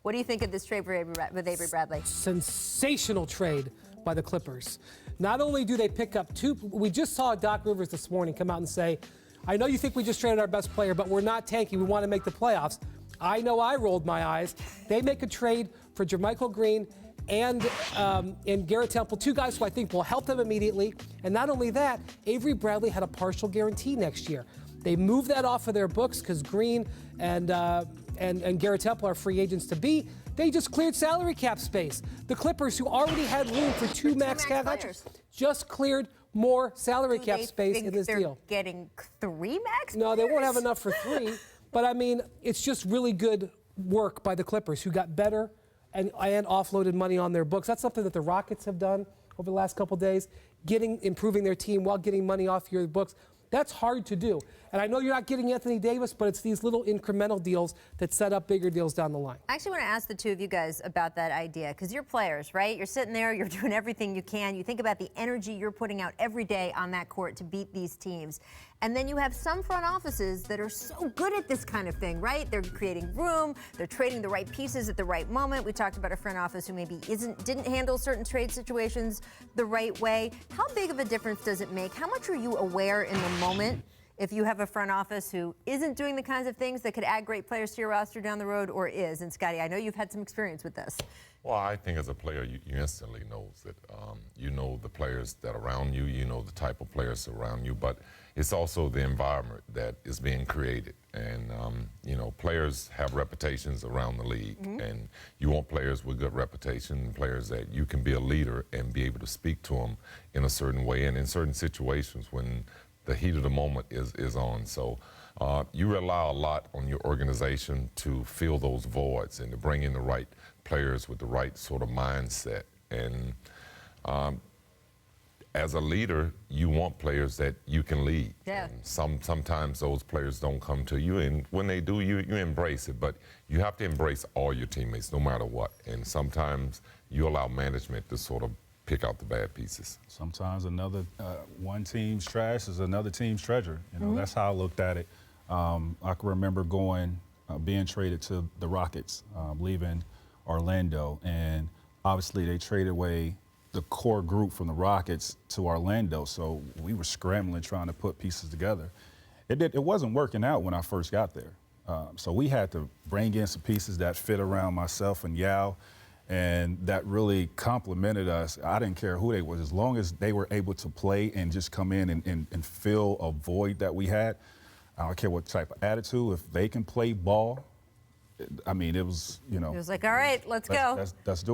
What do you think of this trade with Avery Bradley? Sensational trade by the Clippers. Not only do they pick up we just saw Doc Rivers this morning come out and say, I know you think we just traded our best player, but we're not tanking. We want to make the playoffs. I know I rolled my eyes. They make a trade for JaMychal Green and Garrett Temple, two guys who I think will help them immediately. And not only that, Avery Bradley had a partial guarantee next year. They moved that off of their books because Green and Garrett Temple are free agents to be. They just cleared salary cap space. The Clippers, who already had room for two max cap options, just cleared more salary cap space in this deal. Getting 3 max? No, they won't have enough for 3. But I mean, it's just really good work by the Clippers, who got better and offloaded money on their books. That's something that the Rockets have done over the last couple of days, improving their team while getting money off your books. That's hard to do. And I know you're not getting Anthony Davis, but it's these little incremental deals that set up bigger deals down the line. I actually want to ask the two of you guys about that idea, because you're players, right? You're sitting there, you're doing everything you can. You think about the energy you're putting out every day on that court to beat these teams. And then you have some front offices that are so good at this kind of thing, right? They're creating room, they're trading the right pieces at the right moment. We talked about a front office who maybe didn't handle certain trade situations the right way. How big of a difference does it make? How much are you aware in the moment if you have a front office who isn't doing the kinds of things that could add great players to your roster down the road, or is? And Scottie, I know you've had some experience with this. Well, I think as a player, you instantly know that you know the players that are around you, you know the type of players around you, but it's also the environment that is being created. And, you know, players have reputations around the league, and you want players with good reputation, players that you can be a leader and be able to speak to them in a certain way and in certain situations when the heat of the moment is on. So you rely a lot on your organization to fill those voids and to bring in the right players with the right sort of mindset. And as a leader, you want players that you can lead. Yeah. And sometimes those players don't come to you, and when they do, you embrace it. But you have to embrace all your teammates, no matter what. And sometimes you allow management to sort of pick out the bad pieces. Sometimes one team's trash is another team's treasure. You know, that's how I looked at it. I can remember being traded to the Rockets, leaving Orlando, and obviously they traded away the core group from the Rockets to Orlando, so we were scrambling trying to put pieces together. It wasn't working out when I first got there, so we had to bring in some pieces that fit around myself and Yao, and that really complimented us. I didn't care who they was, as long as they were able to play and just come in and fill a void that we had. I don't care what type of attitude. If they can play ball, I mean, it was, you know. It was like, all right, let's go. Let's do it.